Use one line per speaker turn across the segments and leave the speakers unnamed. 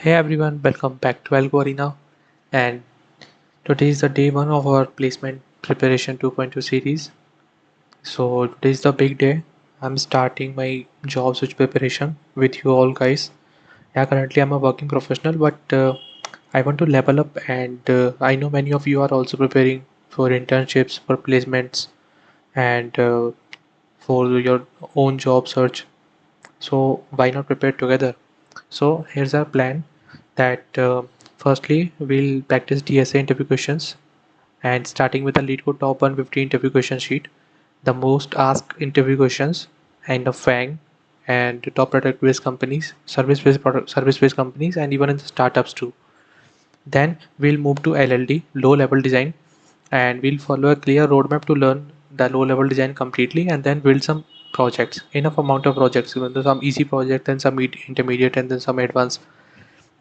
Hey everyone, welcome back to Algo Arena, and today is the day one of our placement preparation 2.2 series. So today is the big day. I'm starting my job switch preparation with you all guys. Yeah, currently I'm a working professional, but I want to level up, and I know many of you are also preparing for internships, for placements, and for your own job search. So why not prepare together? So here's our plan that firstly we'll practice DSA interview questions, and starting with the lead code top 150 interview question sheet, the most asked interview questions, and the FANG and the top product based companies, service based companies, and even in the startups too. Then we'll move to LLD, low level design, and we'll follow a clear roadmap to learn the low level design completely and then build some projects, enough amount of projects, some easy project, then some intermediate, and then some advanced.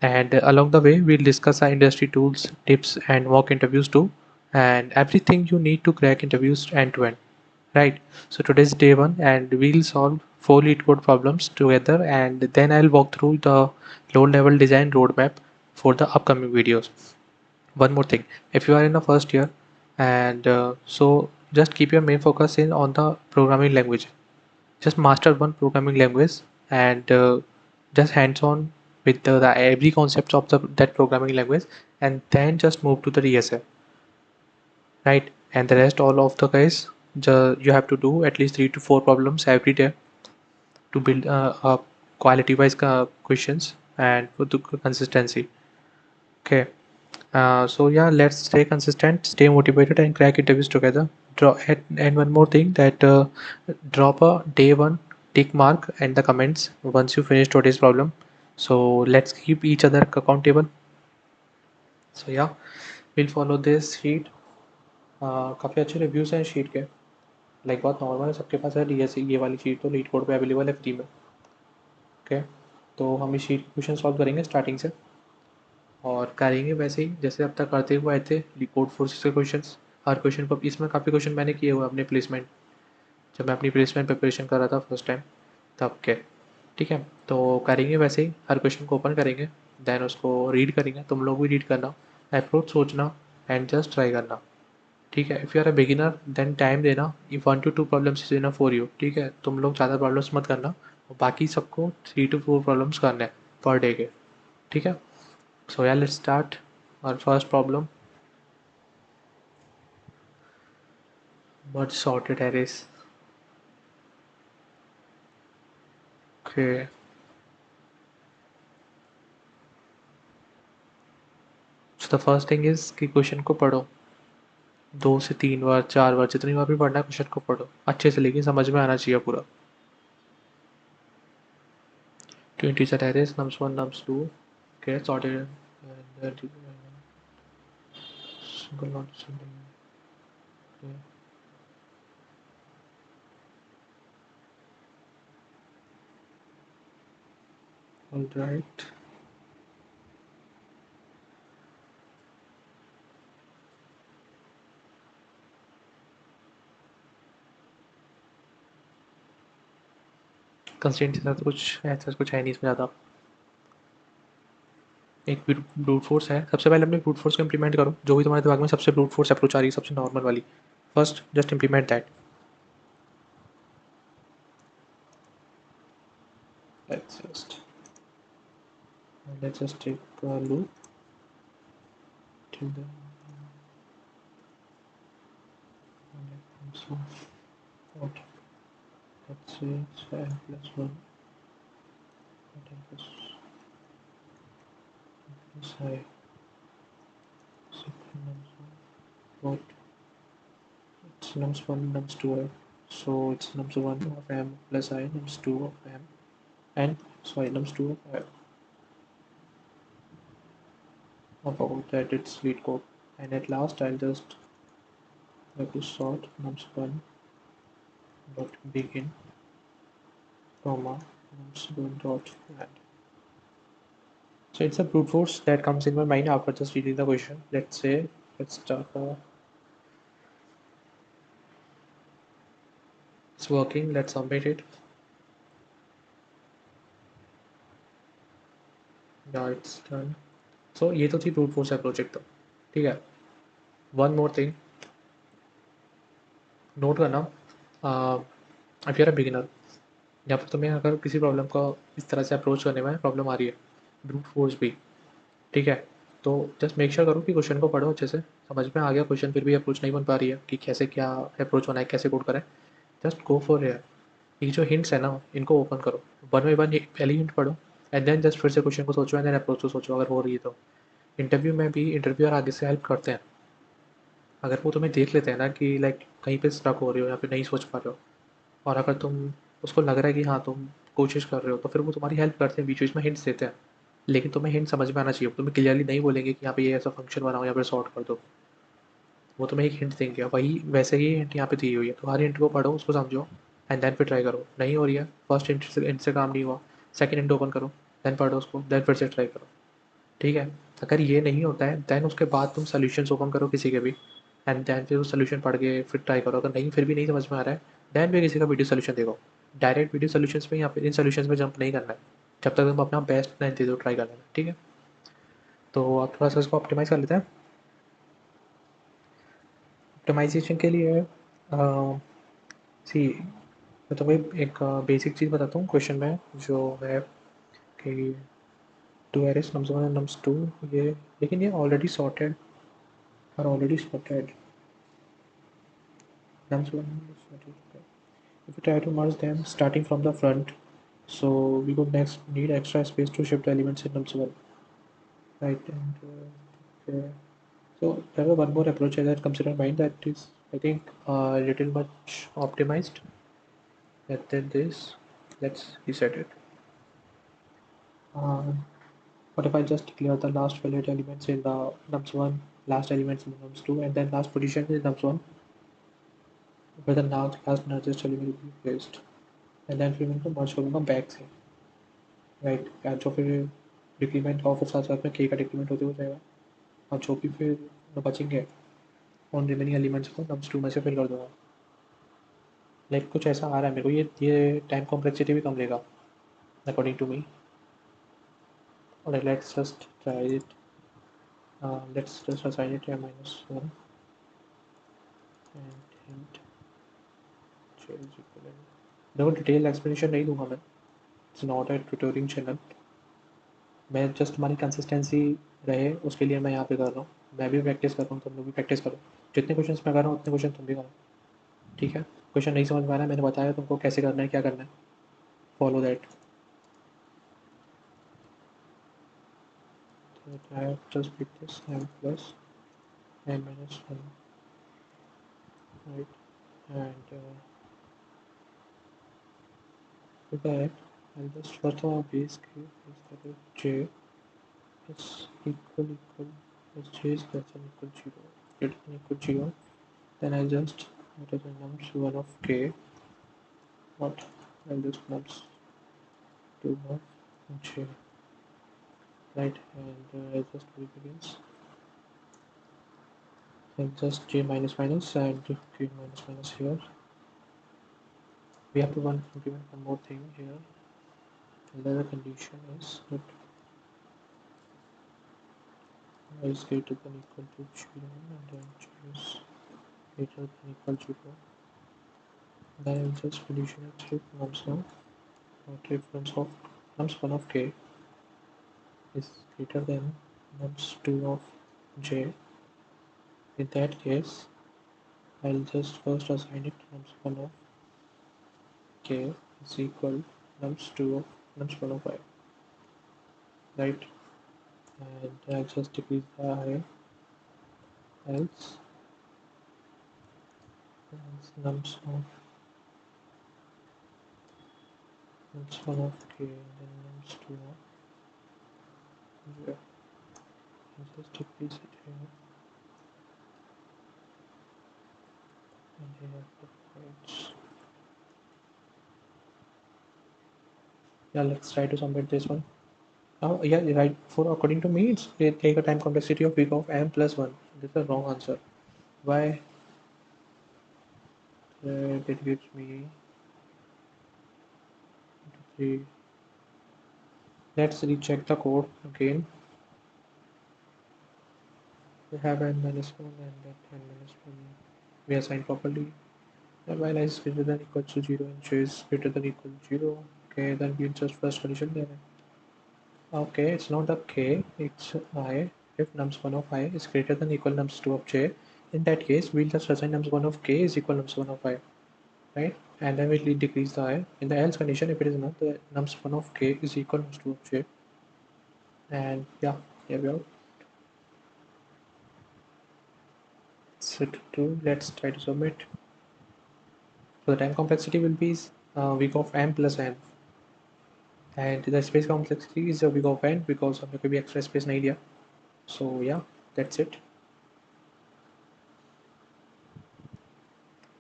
And along the way, we'll discuss our industry tools, tips, and mock interviews too, and everything you need to crack interviews end to end. Right. So today's day one, and we'll solve four lead code problems together, and then I'll walk through the low level design roadmap for the upcoming videos. One more thing, if you are in the first year, and so just keep your main focus in on the programming language. Just master one programming language, and just hands on with the every concept of that programming language, and then just move to the DSA, right? And the rest all of the guys, you have to do at least 3 to 4 problems every day to build quality wise questions and for the consistency. Okay. So yeah, let's stay consistent, stay motivated, and crack interviews together. And one more thing that drop a day one tick mark in the comments once you finish today's problem. So let's keep each other accountable. So yeah, we'll follow this sheet. काफ़ी अच्छे reviews हैं sheet के, like बहुत normal है, सबके पास है DSC ये वाली शीट तो लीड कोड पे अवेलेबल है फ्री में. ओके, तो हम इस शीट के क्वेश्चन सॉल्व करेंगे स्टार्टिंग से, और करेंगे वैसे ही जैसे अब तक करते हुए आए थे कोड फोर्सेस के क्वेश्चंस. हर क्वेश्चन पर इसमें काफ़ी क्वेश्चन मैंने किए हुए अपने प्लेसमेंट, जब मैं अपनी प्लेसमेंट प्रिपरेशन कर रहा था फर्स्ट टाइम तब के. ठीक है, तो करेंगे वैसे ही, हर क्वेश्चन को ओपन करेंगे, देन उसको रीड करेंगे. तुम लोग भी रीड करना, अप्रोच सोचना, एंड जस्ट ट्राई करना. ठीक है, if you are a beginner then time देना, ई 1 to 2 problems is enough for you. ठीक है, तुम लोग ज़्यादा प्रॉब्लम्स मत करना, और बाकी सबको 3 to 4 प्रॉब्लम्स करने हैं पर डे के. ठीक है, so yeah, let's start our first problem. Merge sorted arrays. Okay, so the first thing is कि क्वेश्चन को पढ़ो 2 से 3 बार 4 बार, जितनी बार भी पढ़ना है क्वेश्चन को पढ़ो अच्छे से, लेकिन समझ में आना चाहिए पूरा. 20 arrays, nums 1 nums 2. Okay, sorted and single not single. Okay. All right. Constraint के साथ कुछ ऐसा कुछ है नहीं इसमें ज़्यादा. एक ब्रूट फोर्स है. सबसे पहले अपने ब्रूट फोर्स को इम्प्लीमेंट करो, जो भी तुम्हारे दिमाग में सबसे ब्रूट फोर्स अप्रोच आ रही है, सबसे नॉर्मल वाली. First just implement that. let's just let's just take a loop till the so what, let's say it's n plus 1 what n plus I so nums 1 what it's nums 1 nums 2 I, so it's nums 1 of m plus I nums 2 of m and sorry nums 2 of I. About that it's lead code, and at last I'll just have to sort nums 1 dot begin comma nums 1 dot end. So it's a brute force that comes in my mind after just reading the question. Let's say, let's start. It's working. Let's submit it. या it's done. सो ये तो थी brute force approach एक तो, ठीक है। One more thing note करना, if you are a beginner या फिर तुम्हें अगर किसी प्रॉब्लम को इस तरह से अप्रोच करने में प्रॉब्लम आ रही है, ब्रूट फोर्स भी, ठीक है, तो जस्ट मेक श्योर करो कि क्वेश्चन को पढ़ो अच्छे से, समझ में आ गया क्वेश्चन, फिर भी अप्रोच नहीं बन पा रही है कि कैसे क्या अप्रोच होना है, कैसे कोड करें, जस्ट गो फॉर है। ये जो हिंट्स है ना, इनको ओपन करो, वन बाई वन पहली हिंट पढ़ो, एंड देन जस्ट फिर से क्वेश्चन को सोचो, एंड देन अप्रोच को सोचो अगर हो रही है तो। इंटरव्यू में भी इंटरव्यूअर आगे से हेल्प करते हैं, अगर वो तुम्हें देख लेते हैं ना कि लाइक कहीं पे स्टक हो रहे हो या फिर नहीं सोच पा रहे हो, और अगर तुम उसको लग रहा है कि हाँ तुम कोशिश कर रहे हो, तो फिर वो तुम्हारी हेल्प करते हैं, बीच बीच में हिंट्स देते हैं। लेकिन तुम्हें हिंट समझ में आना चाहिए, तुम्हें क्लियरली नहीं बोलेंगे कि यहाँ पे ये ऐसा फंक्शन बनाओ या फिर सॉर्ट कर दो, वो तुम्हें एक हिंट देंगे, वही वैसे ही हिंट यहाँ पे दी हुई है, तो हर हिंट को पढ़ो, उसको समझो, एंड देन फिर ट्राई करो। नहीं हो रही है, फर्स्ट हिंट से काम नहीं हुआ, सेकंड हिंट ओपन करो, देन पढ़ो उसको, देन फिर से ट्राई करो, ठीक है। अगर ये नहीं होता है देन उसके बाद तुम सोल्यूशंस ओपन करो किसी के भी, एंड देन फिर उस सोल्यूशन पढ़ के फिर ट्राई करो, अगर नहीं फिर भी नहीं समझ में आ रहा है, देन भी किसी का वीडियो सोल्यूशन देखो। डायरेक्ट वीडियो सोल्यूशंस में या फिर इन सोल्यूशंस में जंप नहीं करना है, जब तक तुम अपना बेस्ट नहीं दे दो ट्राई करने में, ठीक है। तो आप थोड़ा सा इसको ऑप्टिमाइज़ कर लेते हैं। ऑप्टिमाइजेशन के लिए सी, मैं तुम्हें एक बेसिक चीज़ बताता हूँ क्वेश्चन में, जो है कि two arrays nums one and nums two, ये, लेकिन ये already sorted, are already sorted, nums one is sorted, okay. If we try to merge them starting from the front, so we would next need extra space to shift elements in nums one, right? And okay. So there was one more approach that comes in mind that is, I think, a little much optimized. And then this, let's reset it. Um, what if I just clear the last valid elements in the nums one, last elements in the nums two, and then last position in nums one, where the last largest element will be placed, and then फिर मैं इनको merge करूँगा back से, right. या जो फिर decrement और फिर साथ साथ में के का डिक्रीमेंट होते हो जाएगा, और जो भी फिर बचेंगे उन रिमेनिंग एलिमेंट्स को नम्स टू में से फिल कर दूँगा। लाइक कुछ ऐसा आ रहा है मेरे को, ये टाइम कॉम्प्लेक्सिटी भी कम लेगा अकॉर्डिंग टू मी। और let's just try it, let's just assign it या -1 and hint j is equal, देखो डिटेल एक्सप्लेनेशन नहीं दूंगा मैं, it's not a tutorial channel, मैं जस्ट हमारी कंसिस्टेंसी रहे उसके लिए मैं यहाँ पे कर रहा हूँ। मैं भी प्रैक्टिस कर रहा हूँ, तुम लोग भी प्रैक्टिस करो, जितने क्वेश्चन मैं कर रहा हूँ उतने क्वेश्चन तुम भी करो, ठीक है। क्वेश्चन नहीं समझ में आ रहा है, मैंने बताया तुमको कैसे करना है, क्या करना है, follow that. I have just picked this m plus n minus 1, right? And with that, I'll just first of all base case is that if j is equal as j is less than equal 0, greater than equal 0, then I'll just write as nums 1 of k, what I'll just nums 2 of j, right? And I'll just do it again. And just j minus minus and k minus minus here. We have to implement one more thing here. Another condition is that I is greater than equal to 0 and then j is greater than equal to 0. Then I'll just condition it if nums now, not if nums of nums 1 of k is greater than nums 2 of j. In that case, I'll just first assign it nums 1 of k is equal nums 2 of nums 1 of I, right? And I'll just decrease the I, else nums of nums 1 of k and then nums 2 of j. I'll just decrease it here and here the points. Yeah, let's try to submit this one. Oh, yeah, right. For according to me, it take a time complexity of big of m plus 1. This is the wrong answer. Why? It gives me 3 Let's recheck the code again. We have n minus 1 and that n minus 1 we assign properly. And while I is greater than equal to 0 and j is greater than equal to 0, okay, then we'll just first condition then. Okay, it's not a k, it's I. If nums1 of I is greater than equal nums2 of j, in that case, we'll just assign nums1 of k is equal nums1 of I, right? And then we'll decrease the I. In the else condition, if it is not, the nums1 of k is equal nums2 of j. And yeah, here we are. Set to, let's try to submit. So the time complexity will be week of m plus n. And the space complexity is a week of n because हमें कोई भी extra space नहीं दिया. So yeah, that's it.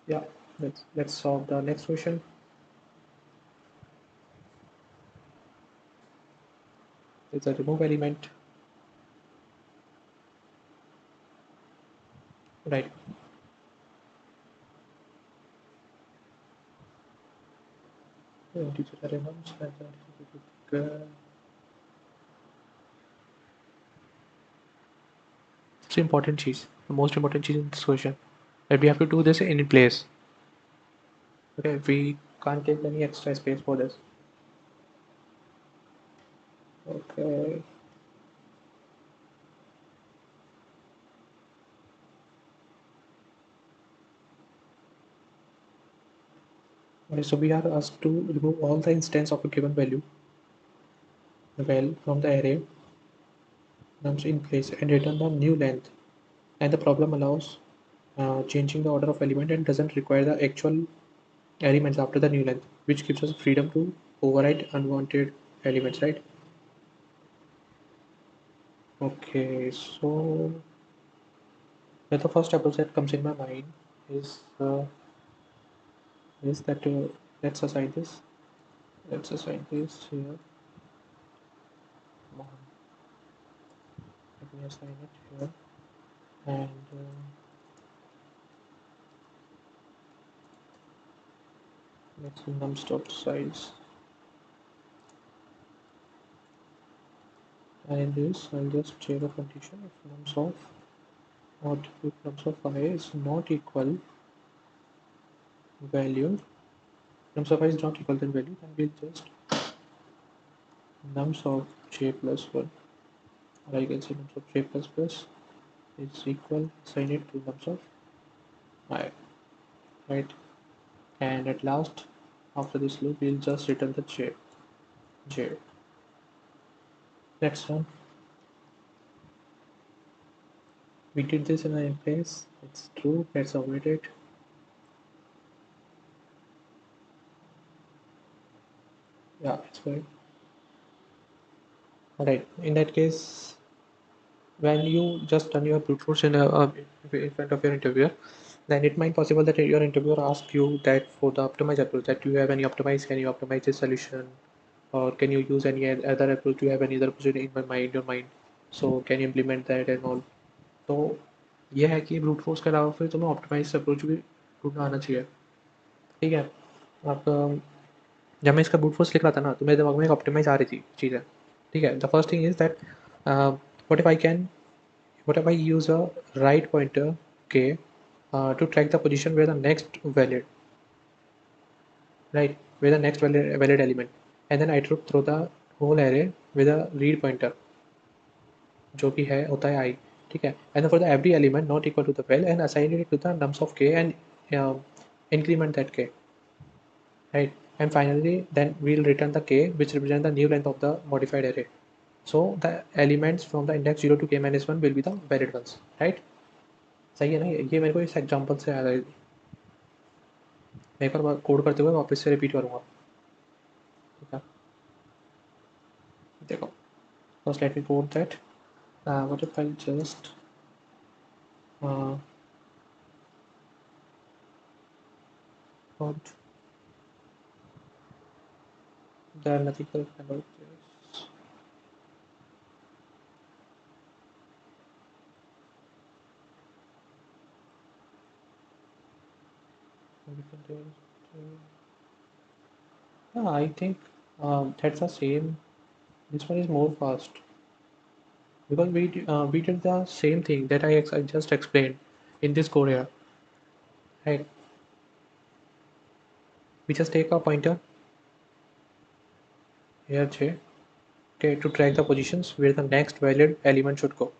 Yeah, let's solve the next question. It's a remove element, right? Teacher elements and it's important cheese. The most important cheese in this question. That we have to do this in place. Okay, we can't take any extra space for this. Okay. Okay, so we are asked to remove all the instance of a given value, well, from the array nums in place and return the new length. And the problem allows changing the order of element and doesn't require the actual elements after the new length, which gives us freedom to override unwanted elements, right? Okay, so the first approach that comes in my mind is that let's assign this. Let's assign this here. Come on, let me assign it here, and let's do num stop size. And in this, I'll just check a condition if nums of not if nums of I is not equal value. Nums of I is not equal than value, then we'll just nums of j plus 1, or I can say nums of j plus plus is equal, assign it to nums of I, right? And at last, after this loop, we'll just return the j. Let's run. We did this in an place. It's true. Let's submit it. Yeah, it's good. Alright. In that case, when you just done your brute force in front of your interviewer, then it might possible that your interviewer asks you that for the optimized approach, that do you have any optimize, can you optimize this solution, or can you use any other approach, do you have any other approach in your mind, so can you implement that and all. तो ये है कि brute force के अलावा फिर तुम्हें optimise approach भी ढूंढना आना चाहिए. ठीक है. आप जब मैं इसका ब्रूट फोर्स लिख रहा था ना, तो मेरे दिमाग में एक ऑप्टिमाइज आ रही थी चीज़ें. ठीक है. The first thing is that what if I can what if I use a right pointer k to track the position where the next valid, right, where the next valid element, and then I throw the whole array with a read pointer जो कि है होता है I. ठीक है. And for the every element not equal to the val and assign it to the nums of k and increment that k, right. And finally then we'll return the k which represent the new length of the modified array. So the elements from the index 0 to k minus 1 will be the valid ones, right. सही है ना. ये मेरे को इस example से याद है. मैं एक बार कोड करते हुए वापस से रिपीट करूँगा. ठीक है. देखो, first let me code that. What if I just Not there are nothing correct about this. Yeah, I think that's the same This one is more fast because we did the same thing that I just explained in this Korea, right? We just take a pointer here J, okay, to track the positions where the next valid element should go,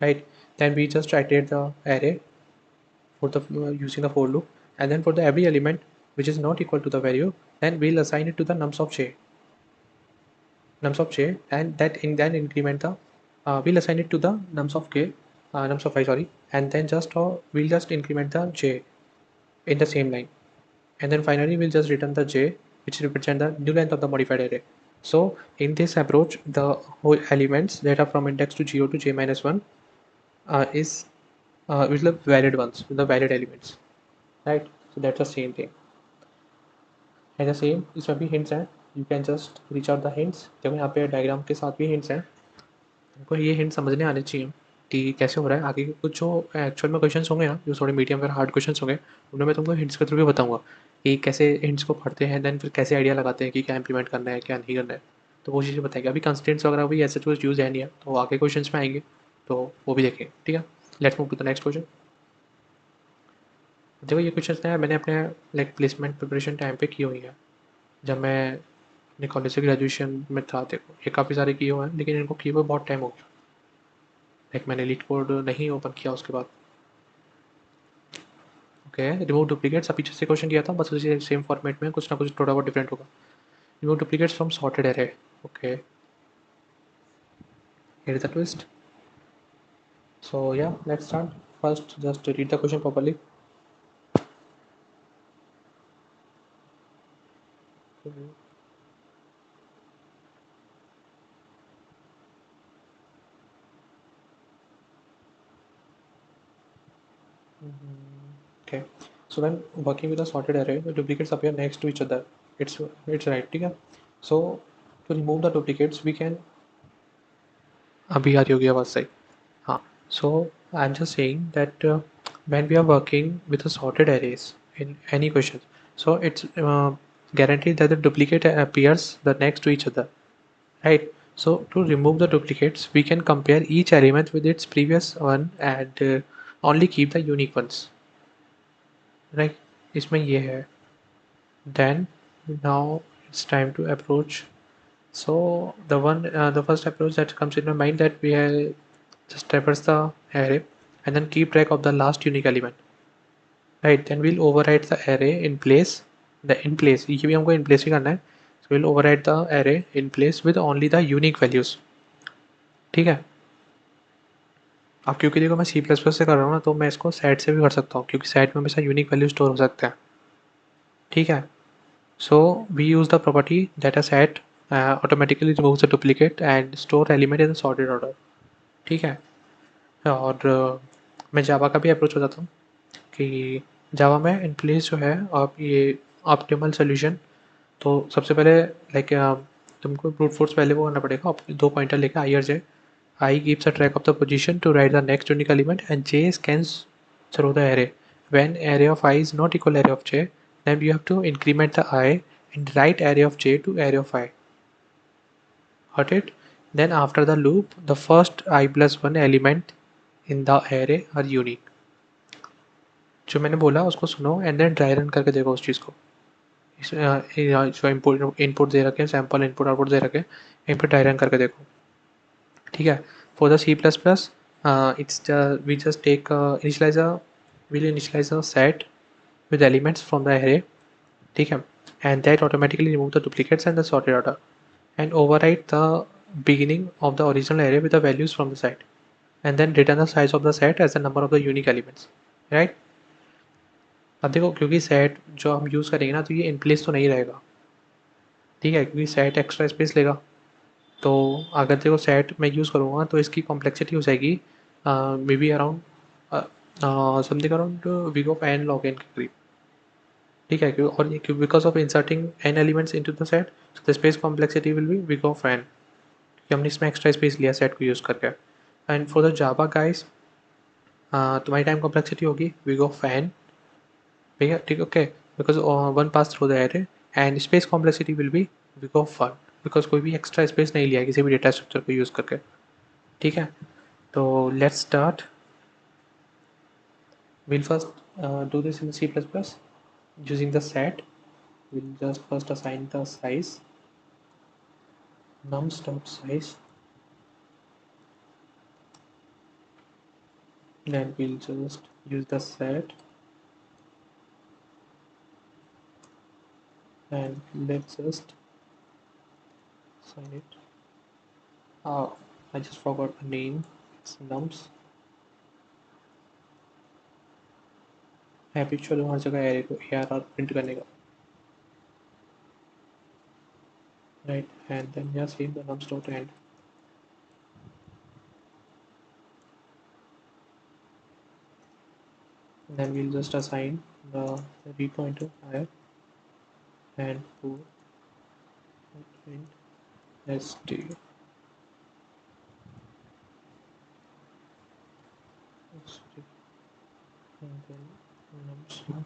right? Then we just iterate the array for the using the for loop, and then for the every element which is not equal to the value, then we'll assign it to the nums of j, and that in then increment the we'll assign it to the nums of k, nums of I, sorry, and then just we'll just increment the j in the same line, and then finally we'll just return the j which represent the new length of the modified array. So in this approach, the whole elements that are from index to 0 to j minus 1 is with the valid ones, with the valid elements, right? So that's the same thing, and the same इसमें भी hints हैं, you can just reach out the hints. देखो यहाँ पे diagram के साथ भी hints हैं, हमको ये हिंट समझने आने चाहिए कि कैसे हो रहा है आगे के कुछ जो एक्चुअल में क्वेश्चंस होंगे ना, जो थोड़े मीडियम और हार्ड क्वेश्चंस होंगे, उनमें मैं तुमको हिंट्स के थ्रू भी बताऊंगा कि कैसे हिंट्स को पढ़ते हैं, देन फिर कैसे आइडिया लगाते हैं कि क्या इंप्लीमेंट करना है क्या नहीं करना है। तो वो चीज़ें बताएंगे। अभी कंस्टेंट्स वगैरह भी ऐसे कुछ यूज़ है नहीं है, तो आगे क्वेश्चन में आएंगे तो वो भी देखेंगे। ठीक है, let's move to the next question. देखो ये क्वेश्चन है मैंने अपने लाइक प्लेसमेंट प्रिपरेशन टाइम पे की हुई है, जब मैं अपने कॉलेज से ग्रेजुएशन में था। देखो ये काफ़ी सारे किए हुए हैं, लेकिन इनको किए हुए बहुत टाइम हो गया। लाइक मैंने लीड कोड नहीं ओपन किया उसके बाद। ओके, रिमूव डुप्लीकेट्स अभी जैसे क्वेश्चन किया था, बस उसी सेम फॉर्मेट में कुछ ना कुछ थोड़ा बहुत डिफरेंट होगा। Remove duplicates from sorted array. Okay, here is the twist. So yeah, let's start. First, just read the question properly. Okay, so when working with a sorted array, the duplicates appear next to each other. It's right, ठीक है? So to remove the duplicates, we can अभी आ रही होगी आवाज़ सही। हाँ, so I'm just saying that when we are working with a sorted arrays in any question, so it's guaranteed that the duplicate appears the next to each other, right? So to remove the duplicates, we can compare each element with its previous one and only keep the unique ones, right? इसमें ये है। Then now it's time to approach. So the first approach that comes in my mind, that we have just traverse the array and then keep track of the last unique element, right? Then we'll overwrite the array in place. The in place ये भी हमको in place ही करना है. So we'll overwrite the array in place with only the unique values. ठीक है? अब क्योंकि देखो मैं C++ से कर रहा हूँ ना, तो मैं इसको सेट से भी कर सकता हूँ, क्योंकि सेट में हमेशा यूनिक वैल्यू स्टोर हो सकते हैं। ठीक है, so we use the property data set automatically removes the duplicate and store element in the sorted order. ठीक है, और मैं जावा का भी अप्रोच बताता हूँ कि जावा में इन प्लेस जो है आप ये ऑप्टिमल सोल्यूशन, तो सबसे पहले लाइक तुमको ब्रूट फोर्स पहले वो करना पड़ेगा। आप दो पॉइंटर लेकर आई और जे, I keeps a track of the position to write the next unique element, and j scans through the array. When array of I is not equal array of j, then you have to increment the I and write array of j to array of I. Got it? Then after the loop, the first I plus 1 element in the array are unique. जो मैंने बोला उसको सुनो and then dry run करके देखो उस चीज़ को। जो इनपुट दे रखे हैं, सैम्पल इनपुट आउटपुट दे रखे हैं, इन पर ड्राई रन करके देखो। ठीक है, for the C++, we just take we'll initialize a set with elements from the array. ठीक है, and that automatically remove the duplicates and the sorted order and overwrite the beginning of the original array with the values from the set and then return the size of the set as the number of the unique elements, right? अब देखो क्योंकि set जो हम use करेंगे ना, तो ये in place तो नहीं रहेगा। ठीक है, क्योंकि सेट एक्स्ट्रा स्पेस लेगा। तो अगर देखो सेट मैं यूज़ करूँगा तो इसकी कॉम्प्लेक्सिटी हो जाएगी maybe around something around big of n log n के करीब। ठीक है, क्यों और ये because of inserting n elements into the set, the space complexity will be big of n, कि हमने इसमें एक्स्ट्रा स्पेस लिया सेट को यूज़ करके। And for the Java guys, तुम्हारी टाइम कॉम्प्लेक्सिटी होगी वीक ऑफ एन, ठीक है, okay, because one pass through the array, and space complexity will be big of one, because कोई भी एक्स्ट्रा स्पेस नहीं लिया है किसी भी डेटा स्ट्रक्चर को यूज़ करके, ठीक है। तो let's start. We'll first do this in C++ using the set. We'll just first assign the size, nums.size, then we'll just use the set, and let's just assign it. I just forgot the name. It's nums. Habitual हर जगह array को ARR print करने का, right? And then yeah, same the nums.end. Then we'll just assign the read pointer higher and for st and then nums of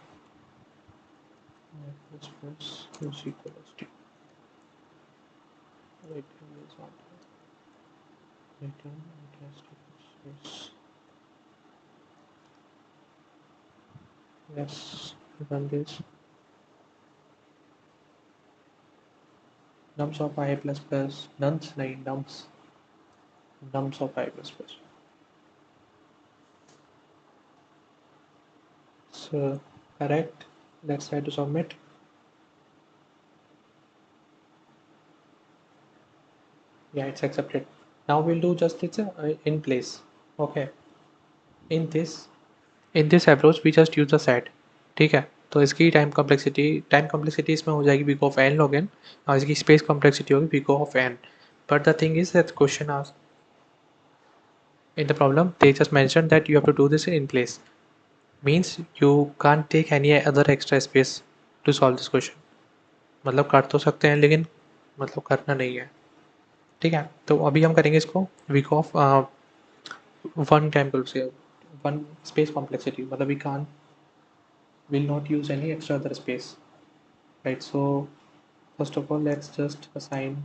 plus is equal to return is on return is let's run this. Nums of I plus plus nums nahi nums of I plus plus. So correct. Let's try to submit. Yeah, it's accepted. Now we'll do just it's in place. Okay. In this approach we just use the set, ठीक है। तो इसकी time complexity इसमें हो जाएगी big of n log n, और इसकी space complexity होगी big of n. But the thing is that question asked in the problem they just mentioned that you have to do this in place, means you can't take any other extra space to solve this question। मतलब कर तो सकते हैं लेकिन मतलब करना नहीं है, ठीक है। तो अभी हम करेंगे इसको वीक ऑफ वन टाइम से वन स्पेस कॉम्प्लेक्सिटी, मतलब we can will not use any extra other space, right? So first of all let's just assign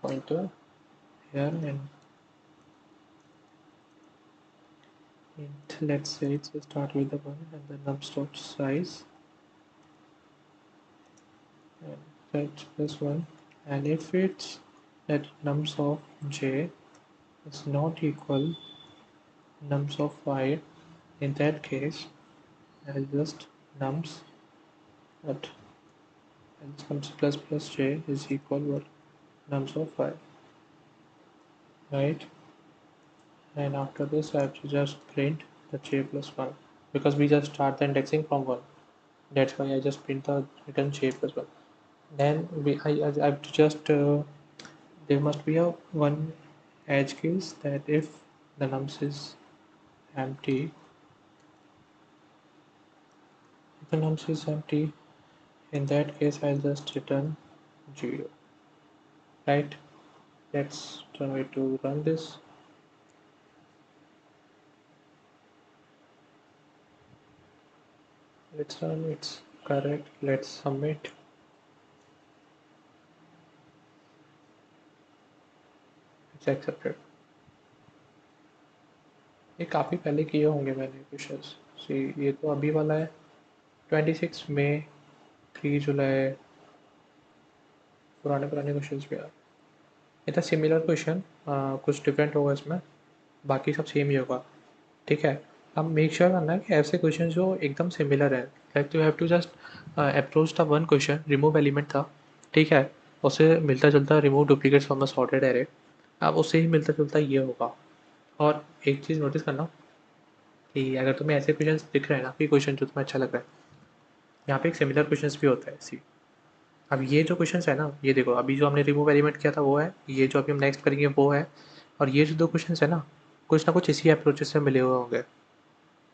pointer here and let's say it's start with the one and the nums dot size and that plus one, and if it's that nums of j is not equal nums of y, in that case I'll just nums at nums plus j is equal what nums of y, right? And after this I have to just print the j plus 1 because we just start the indexing from 1, that's why I just print the return j plus 1. Then I have to just there must be a one edge case that if the nums is empty, if the nums is empty, in that case I'll just return 0, right? Let's try to run this. Let's run, it's correct. Let's submit. It's accepted. ये काफ़ी पहले किए होंगे मैंने questions सी, ये तो अभी वाला है 26 मई, 3 जुलाई, पुराने पुराने क्वेश्चंस भी यार। ये था सिमिलर क्वेश्चन, कुछ डिफरेंट होगा इसमें, बाकी सब सेम ही होगा, ठीक है। अब मेक श्योर करना है कि ऐसे क्वेश्चन जो एकदम सिमिलर है, like you have to just approach the one question, remove element था, ठीक है, उससे मिलता जुलता remove duplicates from a sorted array, अब उससे ही मिलता जुलता ये होगा। और एक चीज़ नोटिस करना कि अगर तुम्हें ऐसे क्वेश्चन दिख रहे हैं ना, कि क्वेश्चन जो तुम्हें अच्छा लग रहा है, यहाँ पे एक सिमिलर क्वेश्चन भी होता है सी। अब ये जो क्वेश्चन है ना, ये देखो अभी जो हमने रिमूव एलिमेंट किया था वो है, ये जो अभी हम नेक्स्ट करेंगे वो है, और ये जो दो क्वेश्चन है ना कुछ इसी अप्रोचेस से मिले हुए होंगे।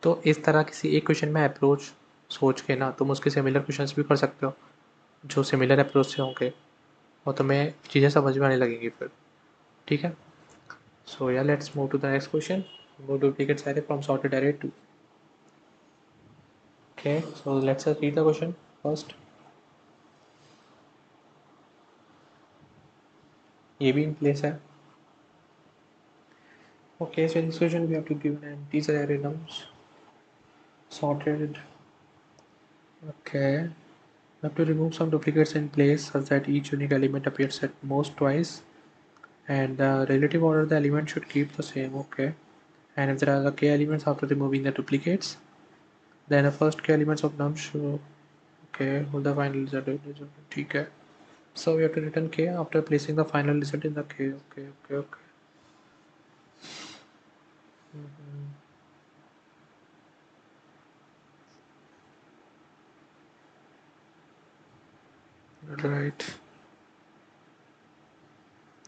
तो इस तरह किसी एक क्वेश्चन में अप्रोच सोच के ना तुम उसके सिमिलर क्वेश्चंस भी कर सकते हो जो सिमिलर अप्रोच से होंगे, और तुम्हें चीज़ें समझ में आने लगेंगी फिर, ठीक है। So yeah let's move to the next question, move duplicates array from sorted array two, okay, so let's read the question first. ये भी इन प्लेस है. Okay, so in this question we have to give an integer array nums sorted. Okay, we have to remove some duplicates in place such that each unique element appears at most twice, and the relative order of the element should keep the same. Okay, and if there are the k elements after removing the duplicates, then the first k elements of num should. Okay, hold the final result. Okay. So we have to return k after placing the final result in the k. Okay, okay, okay. Right.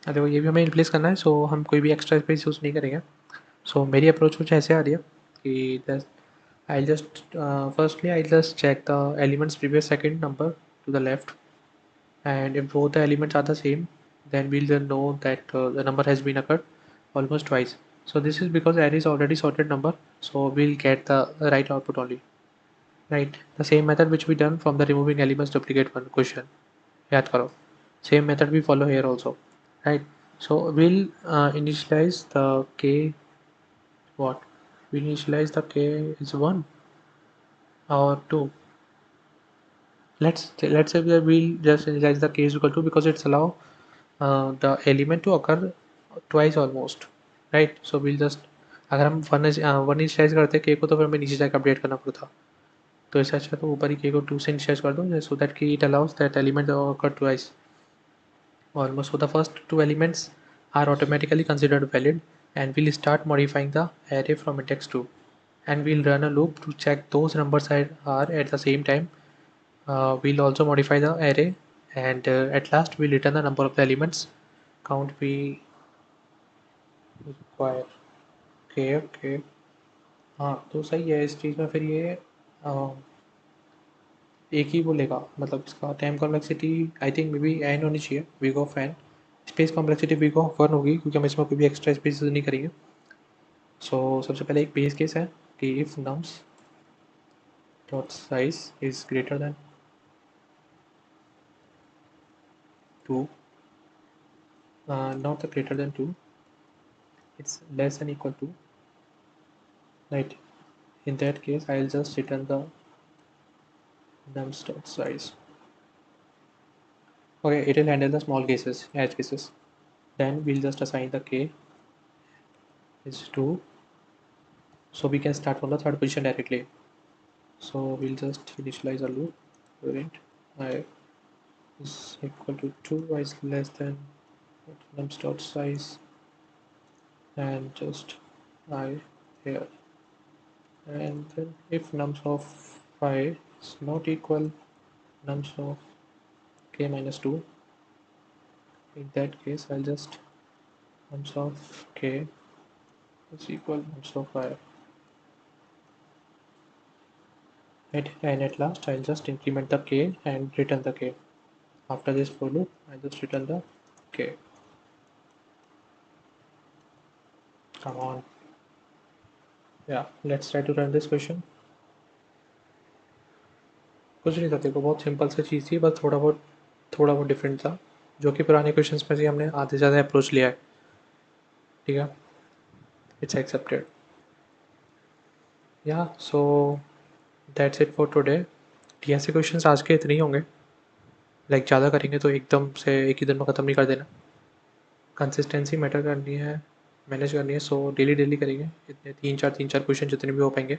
देखो ये भी हमें replace करना है, सो हम कोई भी extra space use नहीं करेंगे. सो मेरी अप्रोच कुछ ऐसे आ रही है कि I just firstly I just check the elements previous second number to the left, and if both the elements are the same, then we'll then know that the number has been occurred almost twice. So this is because array is already sorted number, so we'll get the right output only. Right, the same method which we done from the removing elements duplicate one question. याद करो, same method we follow here also. Right, so we'll initialize the k. What we initialize the k is 1 or 2. Let's say that we'll just initialize the k is equal to, because it's allow the element to occur twice almost. Right, so we'll just, अगर हम one initialise करते k को, तो फिर हमें नीचे जाकर update करना पड़ता. तो इससे अच्छा तो ऊपर ही k को 2 से इनिशियलाइज कर दो, सो दैट कि it allows that element occur twice almost. So the first two elements are automatically considered valid, and we'll start modifying the array from index 2, and we'll run a loop to check those numbers are at the same time. We'll also modify the array, and at last we'll return the number of the elements count we require. Okay, okay. हाँ तो सही है, इस चीज़ में फिर ये एक ही बोलेगा, मतलब इसका time complexity I think maybe n होनी चाहिए, big of n. Space complexity big of one होगी, क्योंकि हम इसमें कोई भी एक्स्ट्रा स्पेस नहीं करेंगे. सो सबसे पहले एक बेस केस है कि if nums dot size is greater than 2, not the greater than 2, it's less than equal to, right? In that case I'll just return the nums dot size. Okay, it will handle the small cases, edge cases. Then we'll just assign the k is 2, so we can start from the third position directly. So we'll just initialize a loop print I is equal to 2, I is less than nums dot size, and just I here, and then if nums of 5 is not equal nums of k minus 2, in that case I'll just nums of k is equal nums of 5. Right, and at last I'll just increment the k and return the k. After this for loop I just return the k. Come on. Yeah, let's try to run this question. कुछ नहीं था, देखो बहुत simple सी चीज़ थी, बस थोड़ा बहुत different था, जो कि पुराने क्वेश्चंस में से हमने आधे से ज़्यादा अप्रोच लिया है. ठीक है, इट्स एक्सेप्टेड. या so that's it for today. DSA questions आज के इतने ही होंगे, लाइक ज़्यादा करेंगे तो एकदम से एक ही दिन में ख़त्म नहीं कर देना. कंसिस्टेंसी मैटर करनी है, मैनेज करनी है, सो डेली डेली करेंगे इतने तीन चार क्वेश्चन जितने भी हो पाएंगे.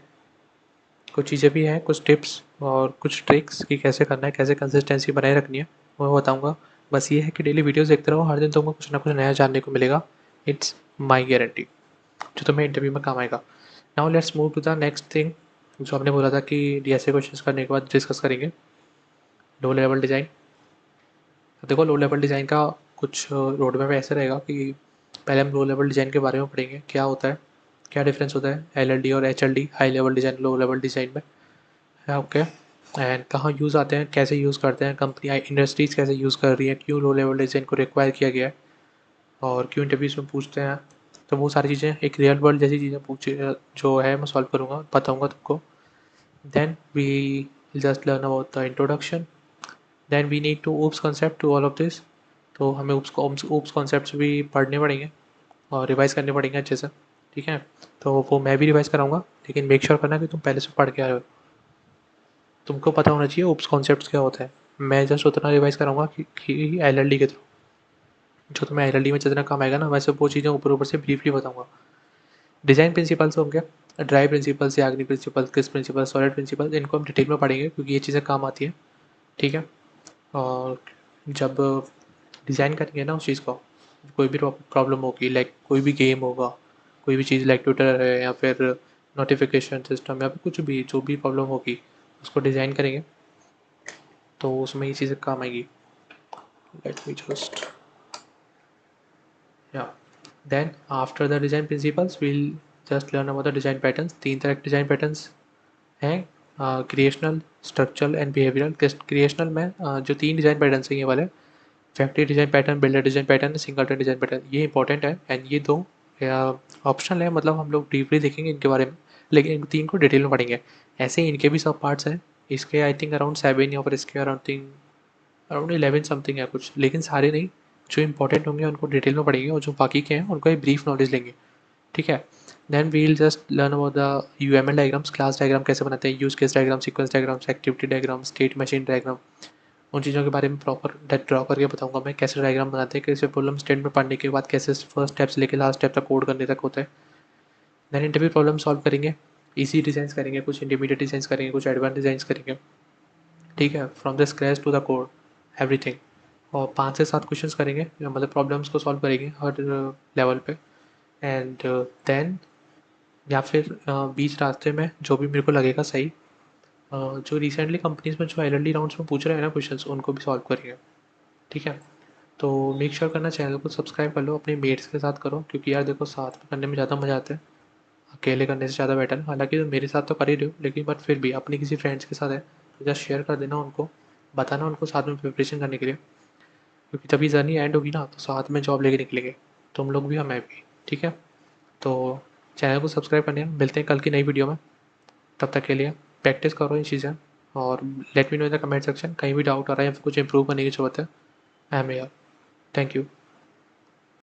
कुछ चीज़ें भी हैं, कुछ टिप्स और कुछ ट्रिक्स कि कैसे करना है, कैसे कंसिस्टेंसी बनाए रखनी है, वो मैं बताऊँगा. बस ये है कि डेली वीडियोस देखते रहो, हर दिन तुमको कुछ ना कुछ नया जानने को मिलेगा. इट्स माई गारंटी, जो तुम्हें इंटरव्यू में काम आएगा. Now let's move to the next thing, जो हमने बोला था कि DSA क्वेश्चंस करने के बाद डिस्कस करेंगे, लो लेवल डिज़ाइन. तो देखो लो लेवल डिज़ाइन का कुछ रोड मैप ऐसे रहेगा कि पहले हम लो लेवल डिज़ाइन के बारे में पढ़ेंगे, क्या होता है, क्या डिफरेंस होता है LLD और HLD, high level design low level design में. ओके, एंड कहाँ यूज़ आते हैं, कैसे यूज़ करते हैं कंपनी, इंडस्ट्रीज़ कैसे यूज़ कर रही हैं, क्यों लो लेवल डिज़ाइन को रिक्वायर किया गया है, और क्यों इंटरव्यूज़ में पूछते हैं. तो वो सारी चीज़ें एक रियल वर्ल्ड जैसी चीज़ें पूछ जो है मैं सॉल्व करूँगा, बताऊँगा तुमको. Then we just learn about the introduction. Then we need to oops concept to all of this. तो हमें ऊप्स कॉन्सेप्ट्स भी पढ़ने पड़ेंगे और रिवाइज़ करने पड़ेंगे अच्छे से, ठीक है? तो वो मैं भी रिवाइज़ कराऊँगा, लेकिन मेक श्योर करना कि तुम पहले से पढ़ के आए हो। तुमको पता होना चाहिए ऊप्स कॉन्सेप्ट्स क्या होता है। मैं जस्ट उतना रिवाइज़ कराऊँगा कि एलएलडी के थ्रू, जो तुम्हें एलएलडी में जितना काम आएगा ना, वैसे वो चीज़ें ऊपर-ऊपर से ब्रीफली बताऊँगा। डिज़ाइन प्रिंसिपल्स होंगे, ड्राई प्रिंसिपल्स या अग्नि प्रिंसिपल्स, किस प्रिंसिपल, सॉलिड प्रिंसिपल, इनको हम डिटेल में पढ़ेंगे क्योंकि ये चीज़ें काम आती हैं, ठीक है? और जब डिज़ाइन करेंगे ना उस चीज़ को, कोई भी प्रॉब्लम होगी, लाइक कोई भी गेम होगा, कोई भी चीज़ लाइक ट्विटर है या फिर नोटिफिकेशन सिस्टम या फिर कुछ भी, जो भी प्रॉब्लम होगी उसको डिज़ाइन करेंगे तो उसमें ये चीज़ें काम आएगी। लेट मी जस्ट, या then after the design principles will just learn about the design patterns. 3 तरह के डिज़ाइन पैटर्न्स हैं, creational, structural and behavioural. Creational में जो 3 डिज़ाइन पैटर्न्स हैं ये वाले, factory design pattern, builder design pattern, singleton design pattern, ये इंपॉर्टेंट है एंड ये 2 ऑप्शनल है, मतलब हम लोग डीपली देखेंगे इनके बारे में, लेकिन इन 3 को डिटेल में पढ़ेंगे। ऐसे ही इनके भी सब पार्ट्स हैं, इसके आई थिंक अराउंड 7 या फिर इसके अराउंड 11 समथिंग है कुछ, लेकिन सारे नहीं, जो इंपॉर्टेंट होंगे उनको डिटेल में पढ़ेंगे और जो बाकी के हैं उनको एक ब्रीफ नॉलेज लेंगे, ठीक है? Then we will just learn about the UML diagrams, class diagram कैसे बनाते हैं, use case diagram, sequence diagrams, activity diagram, state machine diagram, उन चीज़ों के बारे में प्रॉपर ड्रॉ करके बताऊंगा मैं, कैसे डायग्राम बनाते हैं, कैसे प्रॉब्लम स्टेटमेंट पढ़ने के बाद कैसे फर्स्ट स्टेप से लेकर लास्ट स्टेप तक कोड करने तक होता है। देन इंटरव्यू प्रॉब्लम सॉल्व करेंगे, इजी डिज़ाइन करेंगे, कुछ इंटरमीडिएट डिज़ाइन करेंगे, कुछ एडवांस डिज़ाइन करेंगे, ठीक है? From the scratch to the code, everything. और 5 से 7 क्वेश्चंस करेंगे, मतलब प्रॉब्लम्स को सॉल्व करेंगे हर लेवल पे। एंड देन या फिर बीच रास्ते में जो भी मेरे को लगेगा सही, जो रिसेंटली कंपनीज में जो एलएलडी राउंड्स में पूछ रहे हैं ना क्वेश्चंस, उनको भी सॉल्व करेंगे, ठीक है? तो मेक श्योर करना, चैनल को सब्सक्राइब कर लो, अपने मेट्स के साथ करो, क्योंकि यार देखो साथ में करने में ज़्यादा मज़ा आता है, अकेले करने से ज़्यादा बेटर है। हालांकि तुम मेरे साथ तो कर ही रहे हो, लेकिन बट फिर भी अपने किसी फ्रेंड्स के साथ है तो जस्ट शेयर कर देना उनको, बताना उनको साथ में प्रिपरेशन करने के लिए, क्योंकि तभी जर्नी एंड होगी ना तो साथ में जॉब लेके निकलेंगे, तुम लोग भी और मैं भी, ठीक है? तो चैनल को सब्सक्राइब करने, मिलते हैं कल की नई वीडियो में। तब तक के लिए प्रैक्टिस करो ये चीज़ें और let me know in the comment section, कहीं भी डाउट आ रहा है या फिर कुछ इंप्रूव करने की ज़रूरत है, I am here. Thank you.